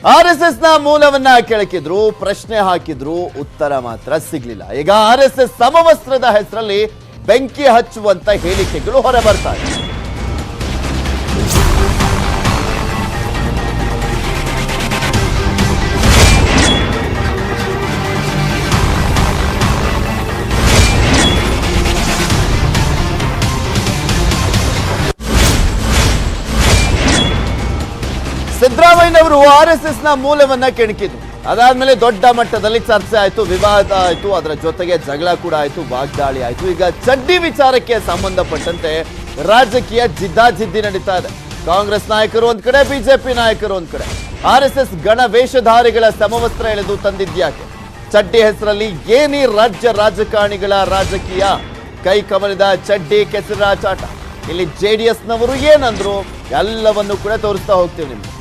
RSS ನ ಮೂಲವನ್ನ ಕೆಳಕಿದ್ರು, ಪ್ರಶ್ನೆ ಹಾಕಿದ್ರು, ಉತ್ತರ ಮಾತ್ರ ಸಿಗ್ಲಿಲ್ಲ. ಈಗ ಆರ್ಎಸ್ಎಸ್ ಸಮವಸ್ತ್ರದ ಹೆಸರಲ್ಲಿ ಬೆಂಕಿ ಹಚ್ಚುವಂತ ಹೇಳಿಕೆಗಳು ಹೊರಬರ್ತಾ ಇದೆ. ಸಿದ್ದರಾಮಯ್ಯನವರು ಆರ್ಎಸ್ಎಸ್ ನ ಮೂಲವನ್ನ ಕೆಣಕಿದ್ರು. ಅದಾದ್ಮೇಲೆ ದೊಡ್ಡ ಮಟ್ಟದಲ್ಲಿ ಚರ್ಚೆ ಆಯ್ತು, ವಿವಾದ ಆಯ್ತು, ಅದರ ಜೊತೆಗೆ ಜಗಳ ಕೂಡ ಆಯ್ತು, ವಾಗ್ದಾಳಿ ಆಯ್ತು. ಈಗ ಚಡ್ಡಿ ವಿಚಾರಕ್ಕೆ ಸಂಬಂಧಪಟ್ಟಂತೆ ರಾಜಕೀಯ ಜಿದ್ದಾಜಿದ್ದಿ ನಡೀತಾ ಇದೆ. ಕಾಂಗ್ರೆಸ್ ನಾಯಕರು ಒಂದ್ ಕಡೆ, ಬಿಜೆಪಿ ನಾಯಕರು ಒಂದ್ ಕಡೆ. ಆರ್ಎಸ್ಎಸ್ ಗಣ ವೇಷಧಾರಿಗಳ ಸಮವಸ್ತ್ರ ಎಳೆದು ತಂದಿದ್ಯಾಕೆ? ಚಡ್ಡಿ ಹೆಸರಲ್ಲಿ ಏನಿ ರಾಜ್ಯ ರಾಜಕಾರಣಿಗಳ ರಾಜಕೀಯ? ಕೈ ಕಮಲದ ಚಡ್ಡಿ ಕೆಸರಾಚಾಟ. ಇಲ್ಲಿ ಜೆಡಿಎಸ್ ನವರು ಏನಂದ್ರು ಎಲ್ಲವನ್ನು ಕೂಡ ತೋರಿಸ್ತಾ ಹೋಗ್ತೀವಿ ನಿಮ್ಗೆ.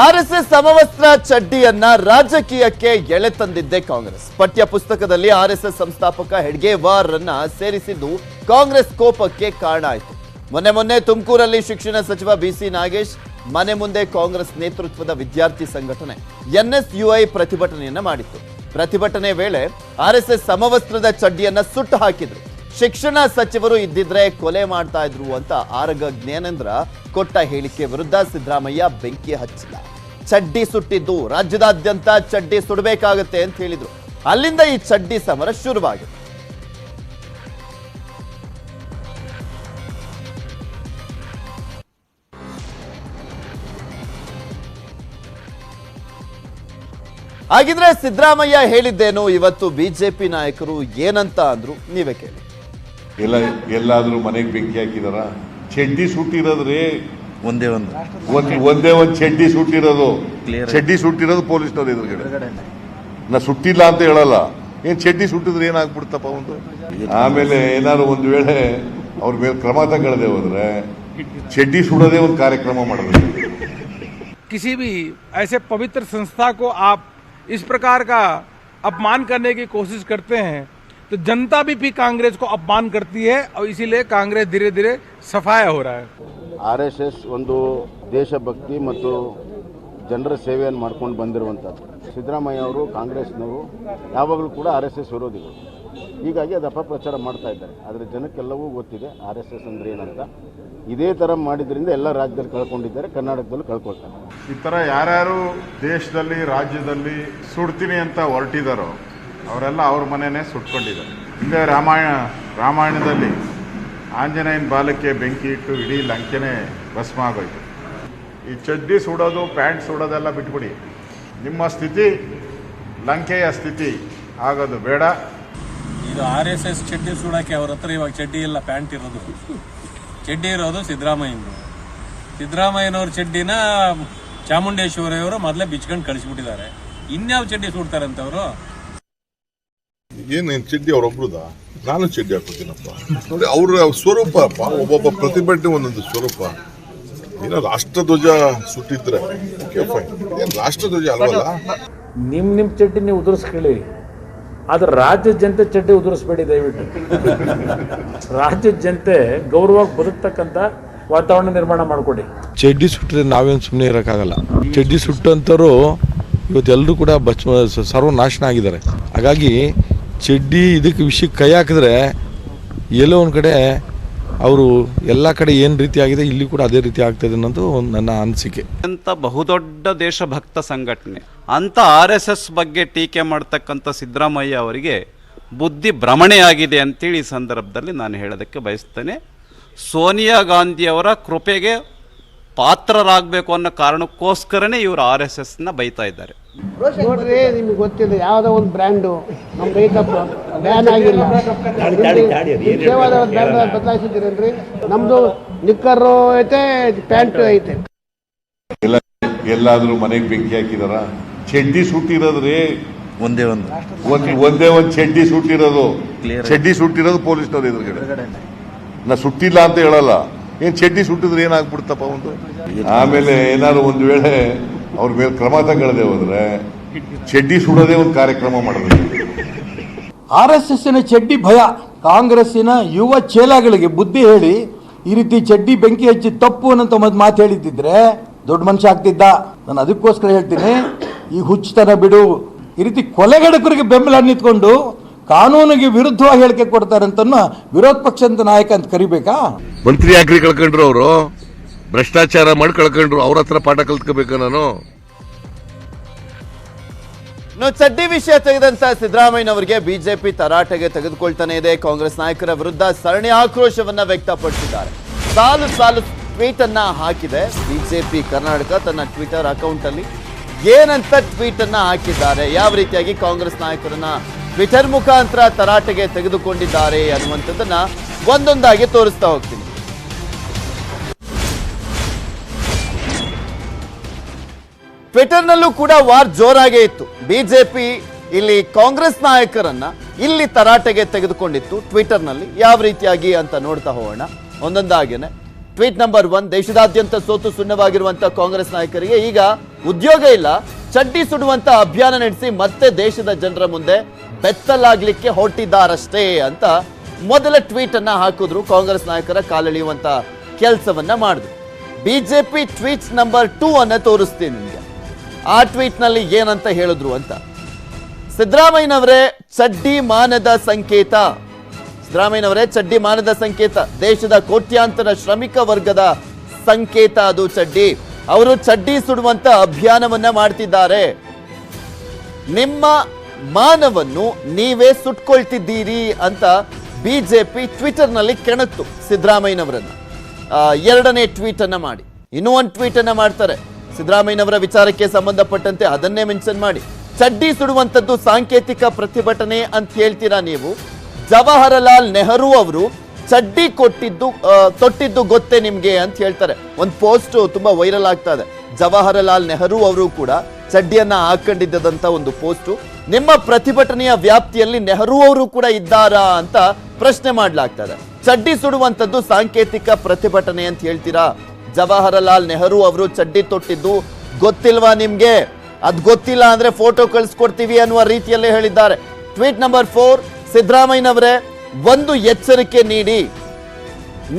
ಆರ್ಎಸ್ಎಸ್ ಸಮವಸ್ತ್ರ ಚಡ್ಡಿಯನ್ನ ರಾಜಕೀಯಕ್ಕೆ ಎಳೆ ತಂದಿದ್ದೆ ಕಾಂಗ್ರೆಸ್. ಪಠ್ಯ ಪುಸ್ತಕದಲ್ಲಿ ಆರ್ಎಸ್ಎಸ್ ಸಂಸ್ಥಾಪಕ ಹೆಡ್ಗೇವಾರ್ ರನ್ನ ಸೇರಿಸಿದ್ದು ಕಾಂಗ್ರೆಸ್ ಕೋಪಕ್ಕೆ ಕಾರಣ ಆಯಿತು. ಮೊನ್ನೆ ತುಮಕೂರಲ್ಲಿ ಶಿಕ್ಷಣ ಸಚಿವ ಬಿಸಿ ನಾಗೇಶ್ ಮನೆ ಮುಂದೆ ಕಾಂಗ್ರೆಸ್ ನೇತೃತ್ವದ ವಿದ್ಯಾರ್ಥಿ ಸಂಘಟನೆ ಎನ್ಎಸ್ಯುಐ ಪ್ರತಿಭಟನೆಯನ್ನ ಮಾಡಿತ್ತು. ಪ್ರತಿಭಟನೆ ವೇಳೆ ಆರ್ಎಸ್ಎಸ್ ಸಮವಸ್ತ್ರದ ಚಡ್ಡಿಯನ್ನ ಸುಟ್ಟು ಹಾಕಿದ್ರು. ಶಿಕ್ಷಣ ಸಚಿವರು ಇದ್ದಿದ್ರೆ ಕೊಲೆ ಮಾಡ್ತಾ ಇದ್ರು ಅಂತ ಆರಗ ಜ್ಞಾನೇಂದ್ರ ಕೊಟ್ಟ ಹೇಳಿಕೆ ವಿರುದ್ಧ ಸಿದ್ದರಾಮಯ್ಯ ಬೆಂಕಿ ಹಚ್ಚಿಲ್ಲ. ಚಡ್ಡಿ ಸುಟ್ಟಿದ್ದು ರಾಜ್ಯದಾದ್ಯಂತ ಚಡ್ಡಿ ಸುಡಬೇಕಾಗತ್ತೆ ಅಂತ ಹೇಳಿದ್ರು. ಅಲ್ಲಿಂದ ಈ ಚಡ್ಡಿ ಸಮರ ಶುರುವಾಗಿದೆ. ಹಾಗಿದ್ರೆ ಸಿದ್ದರಾಮಯ್ಯ ಹೇಳಿದ್ದೇನು? ಇವತ್ತು ಬಿಜೆಪಿ ನಾಯಕರು ಏನಂತ ಅಂದ್ರು, ನೀವೇ ಕೇಳಿ. ಎಲ್ಲಾದ್ರೂ ಮನೆಗೆ ಬೆಂಕಿ ಹಾಕಿದಾರ? ಚಡ್ಡಿ ಸುಟ್ಟಿರೋದ್ರಿ ಒಂದೇ ಚಡ್ಡಿ ಸುಟ್ಟಿರೋದು. ಚಡ್ಡಿ ಸುಟ್ಟಿರೋದು ಪೊಲೀಸ್ನವ್ರು ಎದುರುಗಡೆ. ನಾ ಸುಟ್ಟಿಲ್ಲ ಅಂತ ಹೇಳಲ್ಲ. ಏನ್ ಚಡ್ಡಿ ಸುಟ್ಟಿದ್ರೆ ಏನಾಗ್ಬಿಡ್ತಪ್ಪ ಒಂದು. ಆಮೇಲೆ ಏನಾದ್ರು ಒಂದು ವೇಳೆ ಅವ್ರ ಮೇಲೆ ಕ್ರಮ ತಗೊಳ್ಳದೆ ಹೋದ್ರೆ ಚಡ್ಡಿ ಸುಡೋದೇ ಒಂದು ಕಾರ್ಯಕ್ರಮ ಮಾಡೋದು. किसी भी ऐसे पवित्र संस्था को आप इस प्रकार का अपमान करने की कोशिश करते हैं तो जनता भी कांग्रेस को अपमान करती है और इसीलिए कांग्रेस धीरे धीरे सफाया हो रहा है. ಆರ್ಎಸ್ಎಸ್ ಒಂದು ದೇಶಭಕ್ತಿ ಮತ್ತು ಜನರ ಸೇವೆಯನ್ನು ಮಾಡ್ಕೊಂಡು ಬಂದಿರುವಂಥದ್ದು. ಸಿದ್ದರಾಮಯ್ಯ ಅವರು ಕಾಂಗ್ರೆಸ್ನವರು ಯಾವಾಗಲೂ ಕೂಡ ಆರ್ಎಸ್ಎಸ್ ವಿರೋಧಿಗಳು. ಹೀಗಾಗಿ ಅದು ಅಪಪ್ರಚಾರ ಮಾಡ್ತಾ ಇದ್ದಾರೆ. ಆದರೆ ಜನಕ್ಕೆಲ್ಲವೂ ಗೊತ್ತಿದೆ ಆರ್ಎಸ್ಎಸ್ ಅಂದ್ರೆ ಏನಂತ. ಇದೇ ಥರ ಮಾಡಿದ್ರಿಂದ ಎಲ್ಲ ರಾಜ್ಯದಲ್ಲಿ ಕಳ್ಕೊಂಡಿದ್ದಾರೆ, ಕರ್ನಾಟಕದಲ್ಲೂ ಕಳ್ಕೊಳ್ತಾರೆ. ಈ ಥರ ಯಾರ್ಯಾರು ದೇಶದಲ್ಲಿ ರಾಜ್ಯದಲ್ಲಿ ಸುಡ್ತೀನಿ ಅಂತ ಹೊರಟಿದಾರೋ ಅವರೆಲ್ಲ ಅವ್ರ ಮನೆಯೇ ಸುಟ್ಕೊಂಡಿದ್ದಾರೆ. ಹಿಂದೆ ರಾಮಾಯಣದಲ್ಲಿ ಆಂಜನೇಯನ ಬಾಲಕ್ಕೆ ಬೆಂಕಿ ಇಟ್ಟು ಇಡೀ ಲಂಕೆನೇ ಭಸ್ಮ ಆಗೋಯ್ತು. ಈ ಚಡ್ಡಿ ಸುಡೋದು, ಪ್ಯಾಂಟ್ ಸುಡೋದೆಲ್ಲ ಬಿಟ್ಬಿಡಿ. ನಿಮ್ಮ ಸ್ಥಿತಿ ಲಂಕೆಯ ಸ್ಥಿತಿ ಆಗೋದು ಬೇಡ. ಇದು RSS ಚಡ್ಡಿ ಸುಡೋಕ್ಕೆ ಅವ್ರ ಹತ್ರ ಇವಾಗ ಚಡ್ಡಿ ಇಲ್ಲ, ಪ್ಯಾಂಟ್ ಇರೋದು. ಚಡ್ಡಿ ಇರೋದು ಸಿದ್ದರಾಮಯ್ಯನವ್ರ ಚಡ್ಡಿನ ಚಾಮುಂಡೇಶ್ವರಿಯವರು ಮೊದಲೇ ಬಿಚ್ಕೊಂಡು ಕಳಿಸ್ಬಿಟ್ಟಿದ್ದಾರೆ. ಇನ್ಯಾವ ಚಡ್ಡಿ ಸುಡ್ತಾರಂತವ್ರು? ಏನೇನು ಚಡ್ಡಿ ಅವ್ರೊಬ್ರುದ? ನಾನು ಚಡ್ಡಿ ಹಾಕೋತೀನಪ್ಪ. ನೋಡಿ ಅವ್ರ ಸ್ವರೂಪ ಅಪ್ಪ, ಒಬ್ಬೊಬ್ಬ ಪ್ರತಿಭಟನೆ ಒಂದೊಂದು ಸ್ವರೂಪ. ಏನೋ ರಾಷ್ಟ್ರಧ್ವಜ ಸುಟ್ಟಿದ್ರೆ ಓಕೆ ಫೈನ್, ಏನು ರಾಷ್ಟ್ರಧ್ವಜ ಅಲ್ವಲ್ಲ. ನಿಮ್ಮ ಚಡ್ಡಿ ನೀವು ಉದುರಿಸ್ಕೊಳ್ಳಿ, ಆದ್ರೆ ರಾಜ್ಯದ ಜನತೆ ಚಡ್ಡಿ ಉದುರಿಸ್ಬೇಡಿ ದಯವಿಟ್ಟು. ರಾಜ್ಯದ ಜನತೆ ಗೌರವವಾಗಿ ಬದುಕ್ತಕ್ಕಂಥ ವಾತಾವರಣ ನಿರ್ಮಾಣ ಮಾಡಿಕೊಡಿ. ಚಡ್ಡಿ ಸುಟ್ಟರೆ ನಾವೇನು ಸುಮ್ಮನೆ ಇರೋಕ್ಕಾಗಲ್ಲ. ಚಡ್ಡಿ ಸುಟ್ಟಂಥವ್ರು ಇವತ್ತೆಲ್ಲರೂ ಕೂಡ ಸರ್ವನಾಶನ ಆಗಿದ್ದಾರೆ. ಹಾಗಾಗಿ ಚಡ್ಡಿ ಇದಕ್ಕೆ ವಿಷಯಕ್ಕೆ ಕೈ ಹಾಕಿದ್ರೆ ಎಲ್ಲೋ ಒಂದು ಕಡೆ ಅವರು ಎಲ್ಲ ಕಡೆ ಏನು ರೀತಿ ಆಗಿದೆ ಇಲ್ಲಿ ಕೂಡ ಅದೇ ರೀತಿ ಆಗ್ತದೆ ಅನ್ನೋದು ನನ್ನ ಅನಿಸಿಕೆ. ಅಂತ ಬಹುದೊಡ್ಡ ದೇಶಭಕ್ತ ಸಂಘಟನೆ ಅಂತ RSS ಬಗ್ಗೆ ಟೀಕೆ ಮಾಡ್ತಕ್ಕಂಥ ಸಿದ್ದರಾಮಯ್ಯ ಅವರಿಗೆ ಬುದ್ಧಿ ಭ್ರಮಣೆಯಾಗಿದೆ ಅಂತೇಳಿ ಈ ಸಂದರ್ಭದಲ್ಲಿ ನಾನು ಹೇಳೋದಕ್ಕೆ ಬಯಸ್ತೇನೆ. ಸೋನಿಯಾ ಗಾಂಧಿಯವರ ಕೃಪೆಗೆ ಪಾತ್ರರಾಗಬೇಕು ಅನ್ನೋ ಕಾರಣಕ್ಕೋಸ್ಕರನೇ ಇವರು RSSನ ಬೈತಾ ಇದ್ದಾರೆ. ನೋಡ್ರಿ, ನಿಮ್ಗೆ ಗೊತ್ತಿದೆ ಯಾವುದೋ ಒಂದು ಬ್ರ್ಯಾಂಡು ನಮ್ಮ ರೈತ ಬ್ಯಾನ್ ಆಗಿಲ್ಲ, ಬದಲಾಯಿಸಿದ್ದೀರೇನ್ರಿ? ನಮ್ದು ನಿಕ್ಕರು ಐತೆ, ಪ್ಯಾಂಟು ಐತೆ. ಎಲ್ಲಾದ್ರೂ ಮನೆಗೆ ಬೆಂಕಿ ಹಾಕಿದಾರ? ಚಡ್ಡಿ ಸುಟ್ಟಿರೋದ್ರಿ ಒಂದೇ ಚಡ್ಡಿ ಸುಟ್ಟಿರೋದು. ಚಡ್ಡಿ ಸುಟ್ಟಿರೋದು ಪೊಲೀಸ್ನವ್ರು ಎದುರುಗಡೆ. ನಾ ಸುಟ್ಟಿಲ್ಲ ಅಂತ ಹೇಳಲ್ಲ. ಏನ್ ಚಡ್ಡಿ ಸುಟ್ಟಿದ್ರೆ ಏನಾಗ್ಬಿಡ್ತಪ್ಪ ಒಂದು. ಆಮೇಲೆ ಏನಾದ್ರು ಒಂದು ವೇಳೆ ಅವ್ರ ಮೇಲೆ ಕ್ರಮ ತಗೊಳ್ಳದೆ ಹೋದ್ರೆ ಚಡ್ಡಿ ಸುಡೋದೇ ಒಂದು ಕಾರ್ಯಕ್ರಮ ಮಾಡೋದು. RSSನ ಚಡ್ಡಿ ಭಯ. ಕಾಂಗ್ರೆಸ್ಸಿನ ಯುವ ಚೇಲಾಗಳಿಗೆ ಬುದ್ಧಿ ಹೇಳಿ ಈ ರೀತಿ ಚಡ್ಡಿ ಬೆಂಕಿ ಹಚ್ಚಿ ತಪ್ಪು ಅನ್ನೋ ಮಾತು ಹೇಳಿದ್ದಿದ್ರೆ ದೊಡ್ಡ ಮನುಷ್ಯ ಆಗ್ತಿದ್ದ. ನಾನು ಅದಕ್ಕೋಸ್ಕರ ಹೇಳ್ತೀನಿ, ಈ ಹುಚ್ಚತನ ಬಿಡು. ಈ ರೀತಿ ಕೊಲೆಗಡಕರಿಗೆ ಬೆಂಬಲ ನಿಂತ್ಕೊಂಡು ಕಾನೂನಿಗೆ ವಿರುದ್ಧವಾಗಿ ಹೇಳಿಕೆ ಕೊಡ್ತಾರೆ ಅಂತ ವಿರೋಧ ಪಕ್ಷದ ನಾಯಕ ಅಂತ ಕರಿಬೇಕಾ? ಮಂತ್ರಿ ಯಾಕ್ರಿ ಕಳ್ಕೊಂಡ್ರು? ಅವರು ಭ್ರಷ್ಟಾಚಾರ ಮಾಡಿ ಕಳ್ಕೊಂಡ್ರು. ಅವ್ರ ಹತ್ರ ಪಾಠ ಕಲ್ತ್ಕೋಬೇಕಾ ನಾನು? ಚಡ್ಡಿ ವಿಷಯ ತೆಗೆದಂತ ಸಿದ್ದರಾಮಯ್ಯನವರಿಗೆ ಬಿಜೆಪಿ ತರಾಟೆಗೆ ತೆಗೆದುಕೊಳ್ತಾನೆ ಇದೆ. ಕಾಂಗ್ರೆಸ್ ನಾಯಕರ ವಿರುದ್ಧ ಸರಣಿ ಆಕ್ರೋಶವನ್ನ ವ್ಯಕ್ತಪಡಿಸಿದ್ದಾರೆ. ಸಾಲು ಸಾಲು ಟ್ವೀಟ್ ಅನ್ನ ಹಾಕಿದೆ ಬಿಜೆಪಿ ಕರ್ನಾಟಕ ತನ್ನ ಟ್ವಿಟರ್ ಅಕೌಂಟ್ ಅಲ್ಲಿ. ಏನಂತ ಟ್ವೀಟ್ ಅನ್ನ ಹಾಕಿದ್ದಾರೆ, ಯಾವ ರೀತಿಯಾಗಿ ಕಾಂಗ್ರೆಸ್ ನಾಯಕರನ್ನ ಟ್ವಿಟರ್ ಮುಖಾಂತರ ತರಾಟೆಗೆ ತೆಗೆದುಕೊಂಡಿದ್ದಾರೆ ಅನ್ನುವಂಥದ್ದನ್ನ ಒಂದೊಂದಾಗಿ ತೋರಿಸ್ತಾ ಹೋಗ್ತೀನಿ. ಟ್ವಿಟರ್ನಲ್ಲೂ ಕೂಡ ವಾರ್ ಜೋರಾಗೇ ಇತ್ತು. ಬಿಜೆಪಿ ಇಲ್ಲಿ ಕಾಂಗ್ರೆಸ್ ನಾಯಕರನ್ನ ಇಲ್ಲಿ ತರಾಟೆಗೆ ತೆಗೆದುಕೊಂಡಿತ್ತು ಟ್ವಿಟರ್ನಲ್ಲಿ. ಯಾವ ರೀತಿಯಾಗಿ ಅಂತ ನೋಡ್ತಾ ಹೋಗೋಣ ಒಂದೊಂದಾಗೇನೆ. ಟ್ವೀಟ್ ನಂಬರ್ 1, ದೇಶದಾದ್ಯಂತ ಸೋತು ಸುಣ್ಣವಾಗಿರುವಂತ ಕಾಂಗ್ರೆಸ್ ನಾಯಕರಿಗೆ ಈಗ ಉದ್ಯೋಗ ಇಲ್ಲ, ಚಡ್ಡಿ ಸುಡುವಂತ ಅಭಿಯಾನ ನಡೆಸಿ ಮತ್ತೆ ದೇಶದ ಜನರ ಮುಂದೆ ಬೆತ್ತಲಾಗ್ಲಿಕ್ಕೆ ಹೊರಟಿದ್ದಾರಷ್ಟೇ ಅಂತ ಮೊದಲ ಟ್ವೀಟ್ ಅನ್ನ ಹಾಕಿದ್ರು. ಕಾಂಗ್ರೆಸ್ ನಾಯಕರ ಕಾಲೆಳೆಯುವಂತ ಕೆಲಸವನ್ನ ಮಾಡಿದ್ರು. ಬಿಜೆಪಿ ಟ್ವೀಟ್ ನಂಬರ್ 2 ಅನ್ನ ತೋರಿಸ್ತೀನಿ ನಿಮಗೆ. ಆ ಟ್ವೀಟ್ ನಲ್ಲಿ ಏನಂತ ಹೇಳಿದ್ರು ಅಂತ. ಸಿದ್ದರಾಮಯ್ಯನವರೇ ಚಡ್ಡಿ ಮಾನದ ಸಂಕೇತ. ಸಿದ್ದರಾಮಯ್ಯನವರೇ ಚಡ್ಡಿ ಮಾನದ ಸಂಕೇತ. ದೇಶದ ಕೋಟ್ಯಾಂತರ ಶ್ರಮಿಕ ವರ್ಗದ ಸಂಕೇತ ಅದು ಚಡ್ಡಿ. ಅವರು ಚಡ್ಡಿ ಸುಡುವಂತ ಅಭಿಯಾನವನ್ನ ಮಾಡ್ತಿದ್ದಾರೆ. ನಿಮ್ಮ ಮಾನವನ್ನು ನೀವೇ ಸುಟ್ಕೊಳ್ತಿದ್ದೀರಿ ಅಂತ ಬಿಜೆಪಿ ಟ್ವಿಟರ್ ನಲ್ಲಿ ಕೆಣಕ್ತು ಸಿದ್ದರಾಮಯ್ಯನವರನ್ನ. ಎರಡನೇ ಟ್ವೀಟ್ ಅನ್ನ ಮಾಡಿ ಇನ್ನೂ ಒಂದು ಟ್ವೀಟ್ ಅನ್ನ ಮಾಡ್ತಾರೆ ಸಿದ್ದರಾಮಯ್ಯನವರ ವಿಚಾರಕ್ಕೆ ಸಂಬಂಧಪಟ್ಟಂತೆ. ಅದನ್ನೇ ಮೆನ್ಷನ್ ಮಾಡಿ ಚಡ್ಡಿ ಸುಡುವಂತದ್ದು ಸಾಂಕೇತಿಕ ಪ್ರತಿಭಟನೆ ಅಂತ ಹೇಳ್ತೀರಾ ನೀವು. ಜವಾಹರಲಾಲ್ ನೆಹರು ಅವರು ಚಡ್ಡಿ ತೊಟ್ಟಿದ್ದು ಗೊತ್ತೇ ನಿಮ್ಗೆ ಅಂತ ಹೇಳ್ತಾರೆ. ಒಂದು ಪೋಸ್ಟ್ ತುಂಬಾ ವೈರಲ್ ಆಗ್ತಾ ಇದೆ. ಜವಾಹರಲಾಲ್ ನೆಹರು ಅವರು ಕೂಡ ಚಡ್ಡಿಯನ್ನ ಹಾಕೊಂಡಿದ್ದಂತ ಒಂದು ಪೋಸ್ಟ್. ನಿಮ್ಮ ಪ್ರತಿಭಟನೆಯ ವ್ಯಾಪ್ತಿಯಲ್ಲಿ ನೆಹರು ಅವರು ಕೂಡ ಇದ್ದಾರಾ ಅಂತ ಪ್ರಶ್ನೆ ಮಾಡ್ಲಾಗ್ತದೆ. ಚಡ್ಡಿ ಸುಡುವಂತದ್ದು ಸಾಂಕೇತಿಕ ಪ್ರತಿಭಟನೆ ಅಂತ ಹೇಳ್ತೀರಾ. ಜವಾಹರಲಾಲ್ ನೆಹರು ಅವರು ಚಡ್ಡಿ ತೊಟ್ಟಿದ್ದು ಗೊತ್ತಿಲ್ವಾ ನಿಮ್ಗೆ? ಅದ್ ಗೊತ್ತಿಲ್ಲ ಅಂದ್ರೆ ಫೋಟೋ ಕಳಿಸ್ಕೊಡ್ತೀವಿ ಅನ್ನುವ ರೀತಿಯಲ್ಲೇ ಹೇಳಿದ್ದಾರೆ. ಟ್ವೀಟ್ ನಂಬರ್ 4, ಸಿದ್ದರಾಮಯ್ಯನವರೇ ಒಂದು ಎಚ್ಚರಿಕೆ ನೀಡಿ,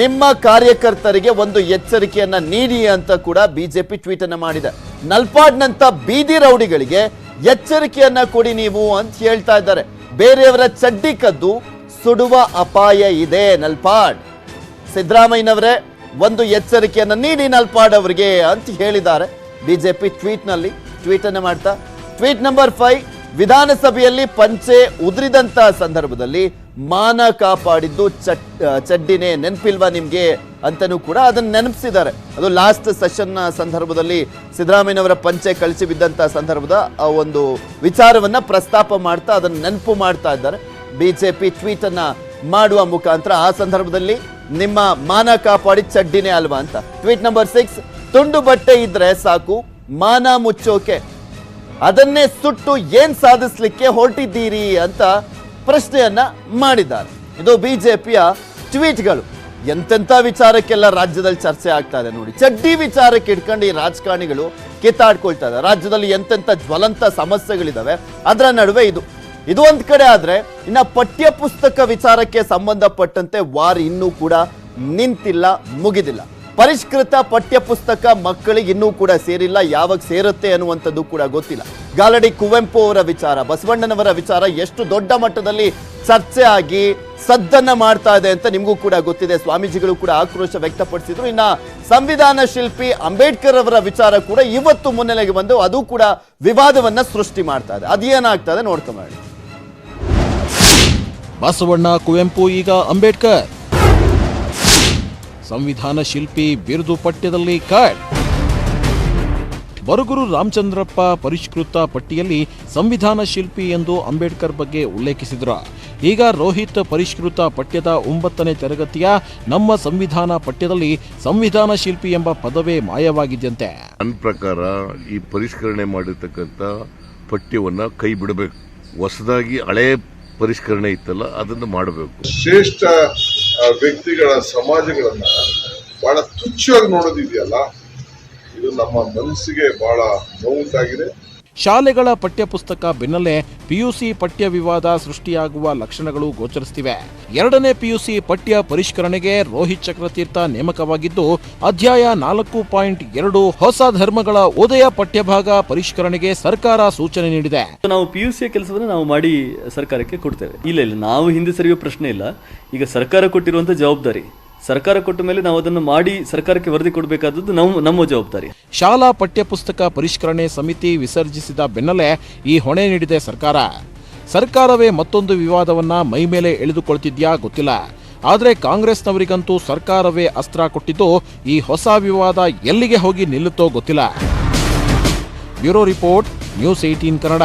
ನಿಮ್ಮ ಕಾರ್ಯಕರ್ತರಿಗೆ ಒಂದು ಎಚ್ಚರಿಕೆಯನ್ನ ನೀಡಿ ಅಂತ ಕೂಡ ಬಿಜೆಪಿ ಟ್ವೀಟ್ ಅನ್ನ ಮಾಡಿದೆ. ನಲ್ಪಾಡ್ನಂತ ಬೀದಿ ರೌಡಿಗಳಿಗೆ ಎಚ್ಚರಿಕೆಯನ್ನ ಕೊಡಿ ನೀವು ಅಂತ ಹೇಳ್ತಾ ಇದ್ದಾರೆ. ಬೇರೆಯವರ ಚಡ್ಡಿ ಕದ್ದು ಸುಡುವ ಅಪಾಯ ಇದೆ ನಲ್ಪಾಡ್. ಸಿದ್ದರಾಮಯ್ಯನವರೇ ಒಂದು ಎಚ್ಚರಿಕೆಯನ್ನ ನೀಡಿ ನಲ್ಪಾಡ್ ಅವರಿಗೆ ಅಂತ ಹೇಳಿದ್ದಾರೆ ಬಿಜೆಪಿ ಟ್ವೀಟ್ ಅನ್ನ ಮಾಡ್ತಾ. ಟ್ವೀಟ್ ನಂಬರ್ 5, ವಿಧಾನಸಭೆಯಲ್ಲಿ ಪಂಚೆ ಉದುರಿದಂತ ಸಂದರ್ಭದಲ್ಲಿ ಮಾನ ಕಾಪಾಡಿದ್ದು ಚಡ್ಡಿನೇ, ನೆನಪಿಲ್ವಾ ನಿಮ್ಗೆ ಅಂತನೂ ಕೂಡ ಅದನ್ನ ನೆನಪಿಸಿದ್ದಾರೆ. ಅದು ಲಾಸ್ಟ್ ಸೆಷನ್ ಸಂದರ್ಭದಲ್ಲಿ ಸಿದ್ದರಾಮಯ್ಯನವರ ಪಂಚೆ ಕಳಿಸಿ ಬಿದ್ದಂತ ಸಂದರ್ಭದ ಒಂದು ವಿಚಾರವನ್ನ ಪ್ರಸ್ತಾಪ ಮಾಡ್ತಾ ಅದನ್ನ ನೆನಪು ಮಾಡ್ತಾ ಇದ್ದಾರೆ ಬಿಜೆಪಿ ಟ್ವೀಟ್ ಅನ್ನ ಮಾಡುವ ಮುಖಾಂತರ. ಆ ಸಂದರ್ಭದಲ್ಲಿ ನಿಮ್ಮ ಮಾನ ಕಾಪಾಡಿ ಚಡ್ಡಿನೇ ಅಲ್ವಾ ಅಂತ. ಟ್ವೀಟ್ ನಂಬರ್ 6, ತುಂಡು ಬಟ್ಟೆ ಇದ್ರೆ ಸಾಕು ಮಾನ ಮುಚ್ಚೋಕೆ, ಅದನ್ನೇ ಸುಟ್ಟು ಏನ್ ಸಾಧಿಸ್ಲಿಕ್ಕೆ ಹೊರಟಿದ್ದೀರಿ ಅಂತ ಪ್ರಶ್ನೆಯನ್ನ ಮಾಡಿದ್ದಾರೆ. ಇದು ಬಿಜೆಪಿಯ ಟ್ವೀಟ್ಗಳು. ಎಂತೆಂಥ ವಿಚಾರಕ್ಕೆಲ್ಲ ರಾಜ್ಯದಲ್ಲಿ ಚರ್ಚೆ ಆಗ್ತಾ ಇದೆ ನೋಡಿ. ಚಡ್ಡಿ ವಿಚಾರಕ್ಕೆ ಇಟ್ಕೊಂಡು ಈ ರಾಜಕಾರಣಿಗಳು ಕಿತ್ತಾಡ್ಕೊಳ್ತಾ ಇದ್ದಾರೆ. ರಾಜ್ಯದಲ್ಲಿ ಎಂತೆಂಥ ಜ್ವಲಂತ ಸಮಸ್ಯೆಗಳಿದಾವೆ, ಅದರ ನಡುವೆ ಇದು ಒಂದ್ ಕಡೆ ಆದ್ರೆ, ಇನ್ನ ಪಠ್ಯ ಪುಸ್ತಕ ವಿಚಾರಕ್ಕೆ ಸಂಬಂಧಪಟ್ಟಂತೆ ವಾರ್ ಇನ್ನೂ ಕೂಡ ನಿಂತಿಲ್ಲ, ಮುಗಿದಿಲ್ಲ. ಪರಿಷ್ಕೃತ ಪಠ್ಯ ಪುಸ್ತಕ ಮಕ್ಕಳಿಗೆ ಇನ್ನೂ ಕೂಡ ಸೇರಿಲ್ಲ. ಯಾವಾಗ ಸೇರುತ್ತೆ ಅನ್ನುವಂಥದ್ದು ಕೂಡ ಗೊತ್ತಿಲ್ಲ. ಗಾಲಡಿ ಕುವೆಂಪು ಅವರ ವಿಚಾರ, ಬಸವಣ್ಣನವರ ವಿಚಾರ ಎಷ್ಟು ದೊಡ್ಡ ಮಟ್ಟದಲ್ಲಿ ಚರ್ಚೆ ಆಗಿ ಸದ್ದನ್ನ ಮಾಡ್ತಾ ಇದೆ ಅಂತ ನಿಮಗೂ ಕೂಡ ಗೊತ್ತಿದೆ. ಸ್ವಾಮೀಜಿಗಳು ಕೂಡ ಆಕ್ರೋಶ ವ್ಯಕ್ತಪಡಿಸಿದ್ರು. ಇನ್ನ ಸಂವಿಧಾನ ಶಿಲ್ಪಿ ಅಂಬೇಡ್ಕರ್ ಅವರ ವಿಚಾರ ಕೂಡ ಇವತ್ತು ಮುನ್ನೆಲೆಗೆ ಬಂದು ಅದು ಕೂಡ ವಿವಾದವನ್ನ ಸೃಷ್ಟಿ ಮಾಡ್ತಾ ಇದೆ. ಅದೇನಾಗ್ತಾ ಇದೆ ನೋಡ್ಕೊಂಬಾಡಿ. ಬಸವಣ್ಣ, ಕುವೆಂಪು, ಈಗ ಅಂಬೇಡ್ಕರ್. ಸಂವಿಧಾನ ಶಿಲ್ಪಿ ಬಿರುದು ಪಠ್ಯದಲ್ಲಿ ಕಟ್. ಬರಗೂರು ರಾಮಚಂದ್ರಪ್ಪ ಪರಿಷ್ಕೃತ ಪಟ್ಟಿಯಲ್ಲಿ ಸಂವಿಧಾನ ಶಿಲ್ಪಿ ಎಂದು ಅಂಬೇಡ್ಕರ್ ಬಗ್ಗೆ ಉಲ್ಲೇಖಿಸಿದರು. ಈಗ ರೋಹಿತ್ ಪರಿಷ್ಕೃತ ಪಠ್ಯದ 9ನೇ ತರಗತಿಯ ನಮ್ಮ ಸಂವಿಧಾನ ಪಠ್ಯದಲ್ಲಿ ಸಂವಿಧಾನ ಶಿಲ್ಪಿ ಎಂಬ ಪದವೇ ಮಾಯವಾಗಿದೆಯಂತೆ. ನನ್ನ ಪ್ರಕಾರ ಈ ಪರಿಷ್ಕರಣೆ ಮಾಡಿರ್ತಕ್ಕಂಥ ಪಠ್ಯವನ್ನ ಕೈ ಬಿಡಬೇಕು. ಹೊಸದಾಗಿ ಹಳೆ ಪರಿಷ್ಕರಣೆ ಇತ್ತಲ್ಲ ಅದನ್ನು ಮಾಡಬೇಕು. ಶ್ರೇಷ್ಠ ವ್ಯಕ್ತಿಗಳ ಸಮಾಜಗಳನ್ನ ಬಹಳ ತುಚ್ಛವಾಗಿ ನೋಡೋದಿದೆಯಲ್ಲ, ಇದು ನಮ್ಮ ಮನಸ್ಸಿಗೆ ಬಹಳ ನೋವುಂಟಾಗಿದೆ. ಶಾಲೆಗಳ ಪಠ್ಯಪುಸ್ತಕ ಬೆನ್ನಲ್ಲೇ ಪಿಯುಸಿ ಪಠ್ಯ ವಿವಾದ ಸೃಷ್ಟಿಯಾಗುವ ಲಕ್ಷಣಗಳು ಗೋಚರಿಸುತ್ತಿವೆ. 2ನೇ PUC ಪಠ್ಯ ಪರಿಷ್ಕರಣೆಗೆ ರೋಹಿತ್ ಚಕ್ರತೀರ್ಥ ನೇಮಕವಾಗಿದ್ದು ಅಧ್ಯಾಯ 4.2 ಹೊಸ ಧರ್ಮಗಳ ಉದಯ ಪಠ್ಯಭಾಗ ಪರಿಷ್ಕರಣೆಗೆ ಸರ್ಕಾರ ಸೂಚನೆ ನೀಡಿದೆ. ನಾವು PUC ಕೆಲಸವನ್ನು ನಾವು ಮಾಡಿ ಸರ್ಕಾರಕ್ಕೆ ಕೊಡ್ತೇವೆ. ಇಲ್ಲ ನಾವು ಹಿಂದೆ ಸರಿಯೋ ಪ್ರಶ್ನೆ ಇಲ್ಲ. ಈಗ ಸರ್ಕಾರ ಕೊಟ್ಟಿರುವಂತ ಜವಾಬ್ದಾರಿ, ಸರ್ಕಾರ ಕೊಟ್ಟ ಮೇಲೆ ನಾವು ಅದನ್ನು ಮಾಡಿ ಸರ್ಕಾರಕ್ಕೆ ವರದಿ ಕೊಡಬೇಕಾದದ್ದು ನಮ್ಮ ಜವಾಬ್ದಾರಿ. ಶಾಲಾ ಪಠ್ಯಪುಸ್ತಕ ಪರಿಷ್ಕರಣೆ ಸಮಿತಿ ವಿಸರ್ಜಿಸಿದ ಬೆನ್ನಲ್ಲೇ ಈ ಹೊಣೆ ನೀಡಿದೆ ಸರ್ಕಾರ. ಸರ್ಕಾರವೇ ಮತ್ತೊಂದು ವಿವಾದವನ್ನ ಮೈಮೇಲೆ ಎಳೆದುಕೊಳ್ತಿದ್ಯಾ ಗೊತ್ತಿಲ್ಲ. ಆದರೆ ಕಾಂಗ್ರೆಸ್ನವರಿಗಂತೂ ಸರ್ಕಾರವೇ ಅಸ್ತ್ರ ಕೊಟ್ಟಿದ್ದು ಈ ಹೊಸ ವಿವಾದ ಎಲ್ಲಿಗೆ ಹೋಗಿ ನಿಲ್ಲುತ್ತೋ ಗೊತ್ತಿಲ್ಲ. Bureau report, news 18 Kannada.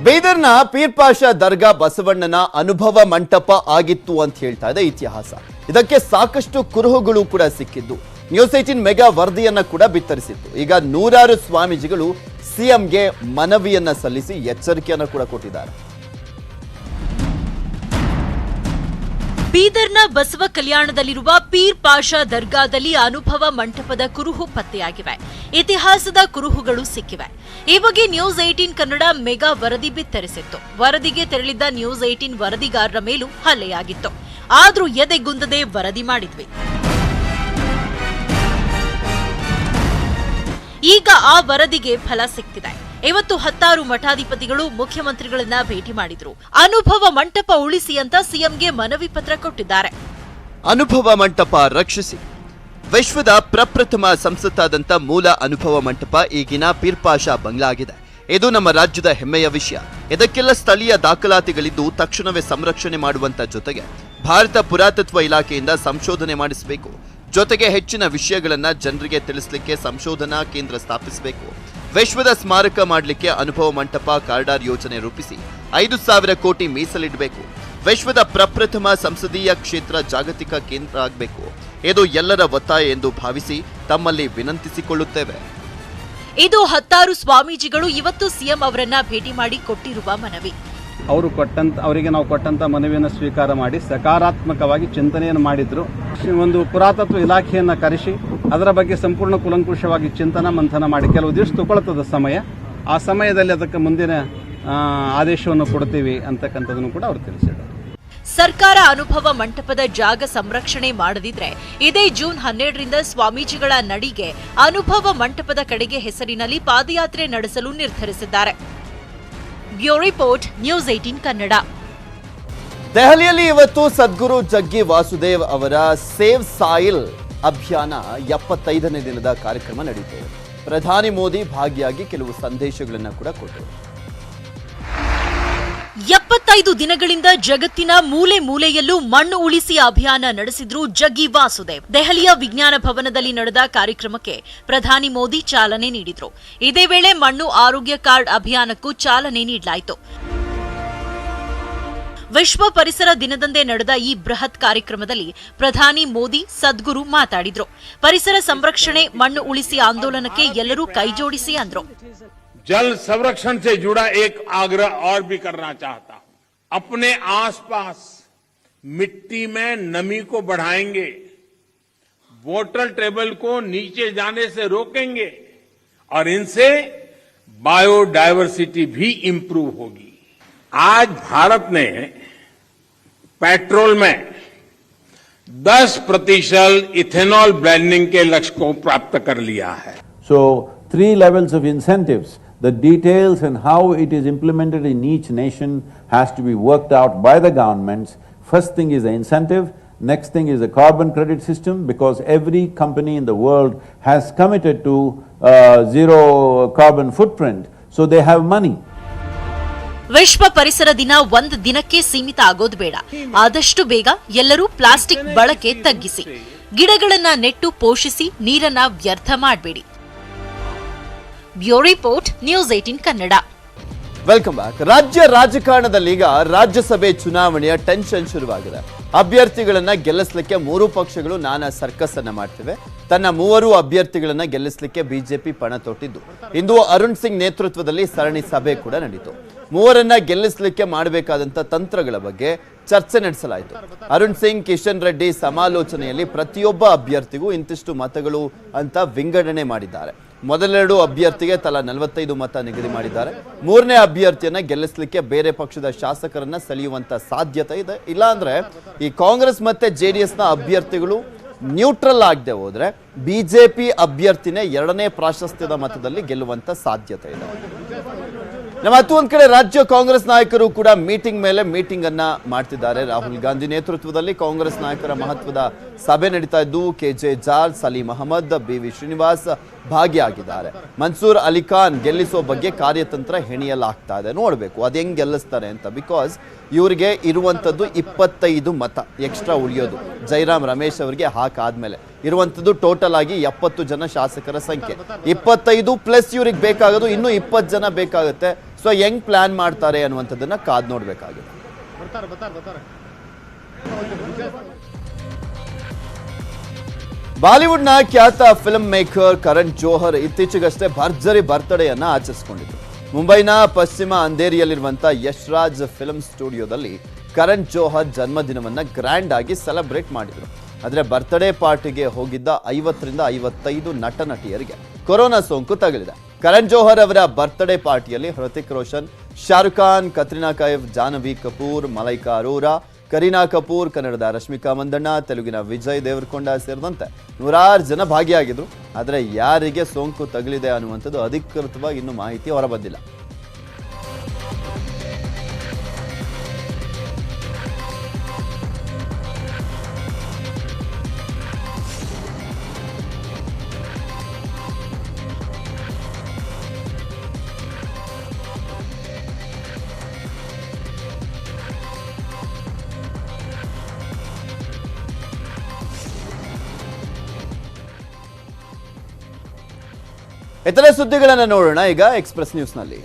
ಬೀದರ್ನ ಪೀರ್ ಪಾಷಾ ದರ್ಗಾ ಬಸವಣ್ಣನ ಅನುಭವ ಮಂಟಪ ಆಗಿತ್ತು ಅಂತ ಹೇಳ್ತಾ ಇದೆ ಇತಿಹಾಸ. ಇದಕ್ಕೆ ಸಾಕಷ್ಟು ಕುರುಹುಗಳು ಕೂಡ ಸಿಕ್ಕಿದ್ದು ನ್ಯೂಸ್ 18 ಮೆಗಾ ವರದಿಯನ್ನ ಕೂಡ ಬಿತ್ತರಿಸಿತ್ತು. ಈಗ ನೂರಾರು ಸ್ವಾಮೀಜಿಗಳು ಸಿಎಂಗೆ ಮನವಿಯನ್ನ ಸಲ್ಲಿಸಿ ಎಚ್ಚರಿಕೆಯನ್ನ ಕೂಡ ಕೊಟ್ಟಿದ್ದಾರೆ. ಬೀದರ್ನ ಬಸವ ಕಲ್ಯಾಣದಲ್ಲಿರುವ ಪೀರ್ ಪಾಷಾ ದರ್ಗಾದಲ್ಲಿ ಅನುಭವ ಮಂಟಪದ ಕುರುಹು ಪತ್ತೆಯಾಗಿವೆ. ಇತಿಹಾಸದ ಕುರುಹುಗಳು ಸಿಕ್ಕಿವೆ. ಈ ಬಗ್ಗೆ ನ್ಯೂಸ್ 18 ಕನ್ನಡ ಮೆಗಾ ವರದಿ ಬಿತ್ತರಿಸಿತ್ತು. ವರದಿಗೆ ತೆರಳಿದ್ದ ನ್ಯೂಸ್ 18 ವರದಿಗಾರರ ಮೇಲೂ ಹಲ್ಲೆಯಾಗಿತ್ತು. ಆದ್ರೂ ಎದೆಗುಂದದೆ ವರದಿ ಮಾಡಿದ್ವಿ. ಈಗ ಆ ವರದಿಗೆ ಫಲ ಸಿಕ್ತಿದೆ. ಇವತ್ತು 10 ಮಠಾಧಿಪತಿಗಳು ಮುಖ್ಯಮಂತ್ರಿಗಳನ್ನ ಭೇಟಿ ಮಾಡಿದ್ರು. ಅನುಭವ ಮಂಟಪ ಉಳಿಸಿ ಅಂತ ಸಿಎಂಗೆ ಮನವಿ ಪತ್ರ ಕೊಟ್ಟಿದ್ದಾರೆ. ಅನುಭವ ಮಂಟಪ ರಕ್ಷಿಸಿ. ವಿಶ್ವದ ಪ್ರಪ್ರಥಮ ಸಂಸತ್ತಾದಂಥ ಮೂಲ ಅನುಭವ ಮಂಟಪ ಈಗಿನ ಪೀರ್ ಪಾಷಾ ಬಂಗ್ಲಾ ಆಗಿದೆ. ಇದು ನಮ್ಮ ರಾಜ್ಯದ ಹೆಮ್ಮೆಯ ವಿಷಯ. ಇದಕ್ಕೆಲ್ಲ ಸ್ಥಳೀಯ ದಾಖಲಾತಿಗಳಿದ್ದು ತಕ್ಷಣವೇ ಸಂರಕ್ಷಣೆ ಮಾಡುವಂತ ಜೊತೆಗೆ ಭಾರತ ಪುರಾತತ್ವ ಇಲಾಖೆಯಿಂದ ಸಂಶೋಧನೆ ಮಾಡಿಸಬೇಕು. ಜೊತೆಗೆ ಹೆಚ್ಚಿನ ವಿಷಯಗಳನ್ನ ಜನರಿಗೆ ತಿಳಿಸಲಿಕ್ಕೆ ಸಂಶೋಧನಾ ಕೇಂದ್ರ ಸ್ಥಾಪಿಸಬೇಕು. ವಿಶ್ವದ ಸ್ಮಾರಕ ಮಾಡಲಿಕ್ಕೆ ಅನುಭವ ಮಂಟಪ ಕಾರಿಡಾರ್ ಯೋಜನೆ ರೂಪಿಸಿ 5,000 ಕೋಟಿ ಮೀಸಲಿಡಬೇಕು. ವಿಶ್ವದ ಪ್ರಪ್ರಥಮ ಸಂಸದೀಯ ಕ್ಷೇತ್ರ ಜಾಗತಿಕ ಕೇಂದ್ರ ಆಗಬೇಕು. ಇದು ಎಲ್ಲರ ಒತ್ತಾಯ ಎಂದು ಭಾವಿಸಿ ತಮ್ಮಲ್ಲಿ ವಿನಂತಿಸಿಕೊಳ್ಳುತ್ತೇವೆ. ಇದು 10 ಸ್ವಾಮೀಜಿಗಳು ಇವತ್ತು ಸಿಎಂ ಅವರನ್ನ ಭೇಟಿ ಮಾಡಿ ಕೊಟ್ಟಿರುವ ಮನವಿ. ಅವರಿಗೆ ನಾವು ಕೊಟ್ಟಂತ ಮನವಿಯನ್ನು ಸ್ವೀಕಾರ ಮಾಡಿ ಸಕಾರಾತ್ಮಕವಾಗಿ ಚಿಂತನೆಯನ್ನು ಮಾಡಿದ್ರು. ಒಂದು ಪುರಾತತ್ವ ಇಲಾಖೆಯನ್ನ ಕರೆಸಿ ಅದರ ಬಗ್ಗೆ ಸಂಪೂರ್ಣ ಕೂಲಂಕುಷವಾಗಿ ಚಿಂತನ ಮಂಥನ ಮಾಡಿ ಕೆಲವು ದಿವಸ ತಗೊಳ್ತದ ಸಮಯ. ಆ ಸಮಯದಲ್ಲಿ ಅದಕ್ಕೆ ಮುಂದಿನ ಆದೇಶವನ್ನು ಕೊಡ್ತೀವಿ ಅಂತಕ್ಕಂಥದ್ದನ್ನು ಕೂಡ ಅವರು ತಿಳಿಸಿದ್ದಾರೆ. ಸರ್ಕಾರ ಅನುಭವ ಮಂಟಪದ ಜಾಗ ಸಂರಕ್ಷಣೆ ಮಾಡದಿದ್ರೆ ಇದೇ ಜೂನ್ 12ರಿಂದ ಸ್ವಾಮೀಜಿಗಳ ನಡಿಗೆ ಅನುಭವ ಮಂಟಪದ ಕಡೆಗೆ ಹೆಸರಿನಲ್ಲಿ ಪಾದಯಾತ್ರೆ ನಡೆಸಲು ನಿರ್ಧರಿಸಿದ್ದಾರೆ. Bureau report, news 18 Kannada. ದೆಹಲಿಯಲ್ಲಿ ಇವತ್ತು ಸದ್ಗುರು ಜಗ್ಗಿ ವಾಸುದೇವ್ ಅವರ ಸೇವ್ ಸಾಯಿಲ್ ಅಭಿಯಾನ 75ನೇ ದಿನದ ಕಾರ್ಯಕ್ರಮ ನಡೆಯಿತು. ಪ್ರಧಾನಿ ಮೋದಿ ಭಾಗಿಯಾಗಿ ಕೆಲವು ಸಂದೇಶಗಳನ್ನು ಕೂಡ ಕೊಟ್ಟರು. 75 ದಿನಗಳಿಂದ ಜಗತ್ತಿನ ಮೂಲೆ ಮೂಲೆಯಲ್ಲೂ ಮಣ್ಣು ಉಳಿಸಿ ಅಭಿಯಾನ ನಡೆಸಿದ್ರು ಜಗ್ಗಿ ವಾಸುದೇವ್. ದೆಹಲಿಯ ವಿಜ್ಞಾನ ಭವನದಲ್ಲಿ ನಡೆದ ಕಾರ್ಯಕ್ರಮಕ್ಕೆ ಪ್ರಧಾನಿ ಮೋದಿ ಚಾಲನೆ ನೀಡಿದ್ರು. ಇದೇ ವೇಳೆ ಮಣ್ಣು ಆರೋಗ್ಯ ಕಾರ್ಡ್ ಅಭಿಯಾನಕ್ಕೂ ಚಾಲನೆ ನೀಡಲಾಯಿತು. ವಿಶ್ವ ಪರಿಸರ ದಿನದಂದೇ ನಡೆದ ಈ ಬೃಹತ್ ಕಾರ್ಯಕ್ರಮದಲ್ಲಿ ಪ್ರಧಾನಿ ಮೋದಿ ಸದ್ಗುರು ಮಾತಾಡಿದ್ರು. ಪರಿಸರ ಸಂರಕ್ಷಣೆ, ಮಣ್ಣು ಉಳಿಸಿ ಆಂದೋಲನಕ್ಕೆ ಎಲ್ಲರೂ ಕೈಜೋಡಿಸಿ ಅಂದ್ರು. जल संरक्षण से जुड़ा एक आग्रह और भी करना चाहता हूं. अपने आसपास मिट्टी में नमी को बढ़ाएंगे, वाटर टेबल को नीचे जाने से रोकेंगे और इनसे बायोडायवर्सिटी भी इंप्रूव होगी. आज भारत ने पेट्रोल में 10% इथेनॉल ब्लेंडिंग के लक्ष्य को प्राप्त कर लिया है. So 3 levels of incentives. The details and how it is implemented in each nation has to be worked out by the governments. First thing is the incentive. Next thing is the carbon credit system, because every company in the world has committed to zero carbon footprint, so they have money. ವಿಶ್ವ ಪರಿಸರ ದಿನ ಒಂದು ದಿನಕ್ಕೆ ಸೀಮಿತ ಆಗೋದು ಬೇಡ. ಆದಷ್ಟು ಬೇಗ ಎಲ್ಲರೂ ಪ್ಲಾಸ್ಟಿಕ್ ಬಳಕೆ ತಗ್ಗಿಸಿ, ಗಿಡಗಳನ್ನ ನೆಟ್ಟು ಪೋಷಿಸಿ, ನೀರನ್ನ ವ್ಯರ್ಥ ಮಾಡಬೇಡಿ. Bureau report, news 18 Kannada. Welcome back. ರಾಜ್ಯ ರಾಜಕಾರಣದಲ್ಲಿ ಈಗ ರಾಜ್ಯಸಭೆ ಚುನಾವಣೆಯ ಟೆನ್ಷನ್ ಶುರುವಾಗಿದೆ. ಅಭ್ಯರ್ಥಿಗಳನ್ನ ಗೆಲ್ಲಿಸಲಿಕ್ಕೆ 3 ಪಕ್ಷಗಳು ನಾನಾ ಸರ್ಕಸ್ ಅನ್ನ ಮಾಡ್ತಿವೆ. ತನ್ನ 3 ಅಭ್ಯರ್ಥಿಗಳನ್ನ ಗೆಲ್ಲಿಸಲಿಕ್ಕೆ ಬಿಜೆಪಿ ಪಣ ತೊಟ್ಟಿದ್ದು ಇಂದು ಅರುಣ್ ಸಿಂಗ್ ನೇತೃತ್ವದಲ್ಲಿ ಸರಣಿ ಸಭೆ ಕೂಡ ನಡೆಯಿತು. 3ರನ್ನ ಗೆಲ್ಲಿಸಲಿಕ್ಕೆ ಮಾಡಬೇಕಾದಂತ ತಂತ್ರಗಳ ಬಗ್ಗೆ ಚರ್ಚೆ ನಡೆಸಲಾಯಿತು. ಅರುಣ್ ಸಿಂಗ್, ಕಿಶನ್ ರೆಡ್ಡಿ ಸಮಾಲೋಚನೆಯಲ್ಲಿ ಪ್ರತಿಯೊಬ್ಬ ಅಭ್ಯರ್ಥಿಗೂ ಇಂತಿಷ್ಟು ಮತಗಳು ಅಂತ ವಿಂಗಡಣೆ ಮಾಡಿದ್ದಾರೆ. ಮೊದಲೆರಡು ಅಭ್ಯರ್ಥಿಗೆ ತಲಾ 45 ಮತ ನಿಗದಿ ಮಾಡಿದ್ದಾರೆ. ಮೂರನೇ ಅಭ್ಯರ್ಥಿಯನ್ನ ಗೆಲ್ಲಿಸಲಿಕ್ಕೆ ಬೇರೆ ಪಕ್ಷದ ಶಾಸಕರನ್ನ ಸೆಳೆಯುವಂತ ಸಾಧ್ಯತೆ ಇದೆ. ಇಲ್ಲಾಂದ್ರೆ ಈ ಕಾಂಗ್ರೆಸ್ ಮತ್ತೆ ಜೆಡಿಎಸ್ನ ಅಭ್ಯರ್ಥಿಗಳು ನ್ಯೂಟ್ರಲ್ ಆಗದೆ ಹೋದ್ರೆ ಬಿಜೆಪಿ ಅಭ್ಯರ್ಥಿನೇ ಎರಡನೇ ಪ್ರಾಶಸ್ತ್ಯದ ಮತದಲ್ಲಿ ಗೆಲ್ಲುವಂತ ಸಾಧ್ಯತೆ ಇದೆ. ಮತ್ತೊಂದು ಕಡೆ ರಾಜ್ಯ ಕಾಂಗ್ರೆಸ್ ನಾಯಕರು ಕೂಡ ಮೀಟಿಂಗ್ ಮೇಲೆ ಮೀಟಿಂಗ್ ಅನ್ನ ಮಾಡ್ತಿದ್ದಾರೆ. ರಾಹುಲ್ ಗಾಂಧಿ ನೇತೃತ್ವದಲ್ಲಿ ಕಾಂಗ್ರೆಸ್ ನಾಯಕರ ಮಹತ್ವದ ಸಭೆ ನಡೀತಾ ಇದ್ದು ಕೆಜೆ ಜಾರ್ಜ್, ಸಲೀಂ ಅಹಮದ್, BV ಶ್ರೀನಿವಾಸ್ ಭಾಗಿಯಾಗಿದ್ದಾರೆ. ಮನ್ಸೂರ್ ಅಲಿ ಖಾನ್ ಗೆಲ್ಲಿಸೋ ಬಗ್ಗೆ ಕಾರ್ಯತಂತ್ರ ಹೆಣಿಯಲಾಗ್ತಾ ಇದೆ. ನೋಡ್ಬೇಕು ಅದು ಹೆಂಗ್ ಗೆಲ್ಲಿಸ್ತಾರೆ ಅಂತ. ಬಿಕಾಸ್ ಇವರಿಗೆ ಇರುವಂತದ್ದು 25 ಮತ ಎಕ್ಸ್ಟ್ರಾ ಉಳಿಯೋದು. ಜೈರಾಮ್ ರಮೇಶ್ ಅವರಿಗೆ ಹಾಕಾದ್ಮೇಲೆ ಇರುವಂತದ್ದು ಟೋಟಲ್ ಆಗಿ 70 ಜನ ಶಾಸಕರ ಸಂಖ್ಯೆ. 25 ಪ್ಲಸ್ ಇವ್ರಿಗೆ ಬೇಕಾಗೋದು ಇನ್ನೂ 20 ಜನ ಬೇಕಾಗುತ್ತೆ. ಸೊ ಹೆಂಗ್ ಪ್ಲಾನ್ ಮಾಡ್ತಾರೆ ಅನ್ನುವಂಥದ್ದನ್ನ ಕಾದ್ ನೋಡ್ಬೇಕಾಗಿದೆ. ಬಾಲಿವುಡ್ನ ಖ್ಯಾತ ಫಿಲ್ಮ್ ಮೇಕರ್ ಕರಣ್ ಜೋಹರ್ ಇತ್ತೀಚೆಗಷ್ಟೇ ಭರ್ಜರಿ ಬರ್ತ್ಡೇಯನ್ನ ಆಚರಿಸಿಕೊಂಡಿದ್ರು. ಮುಂಬೈನ ಪಶ್ಚಿಮ ಅಂಧೇರಿಯಲ್ಲಿರುವಂತಹ ಯಶ್ರಾಜ್ ಫಿಲ್ಮ್ ಸ್ಟುಡಿಯೋದಲ್ಲಿ ಕರಣ್ ಜೋಹರ್ ಜನ್ಮದಿನವನ್ನ ಗ್ರ್ಯಾಂಡ್ ಆಗಿ ಸೆಲೆಬ್ರೇಟ್ ಮಾಡಿದ್ರು. ಆದರೆ ಬರ್ತ್ಡೇ ಪಾರ್ಟಿಗೆ ಹೋಗಿದ್ದ 50 ರಿಂದ 55 ನಟ ನಟಿಯರಿಗೆ ಕೊರೋನಾ ಸೋಂಕು ತಗುಲಿದೆ. ಕರಣ್ ಜೋಹರ್ ಅವರ ಬರ್ತ್ಡೇ ಪಾರ್ಟಿಯಲ್ಲಿ ಹೃತಿಕ್ ರೋಷನ್, ಶಾರುಖ್ ಖಾನ್, ಕತ್ರಿನಾ ಕೈಫ್, ಜಾಹ್ನವಿ ಕಪೂರ್, ಮಲೈಕಾ ಅರೋರಾ, ಕರೀನಾ ಕಪೂರ್, ಕನ್ನಡದ ರಶ್ಮಿಕಾ ಮಂದಣ್ಣ, ತೆಲುಗಿನ ವಿಜಯ್ ದೇವರಕೊಂಡ ಸೇರಿದಂತೆ ನೂರಾರು ಜನ ಭಾಗಿಯಾಗಿದ್ರು. ಆದರೆ ಯಾರಿಗೆ ಸೋಂಕು ತಗುಲಿದೆ ಅನ್ನುವಂಥದ್ದು ಅಧಿಕೃತವಾಗಿ ಇನ್ನೂ ಮಾಹಿತಿ ಹೊರಬಂದಿಲ್ಲ. ಇತರೆ ಸುದ್ದಿಗಳನ್ನು ನೋಡೋಣ ಈಗ ಎಕ್ಸ್‌ಪ್ರೆಸ್ ನ್ಯೂಸ್ನಲ್ಲಿ.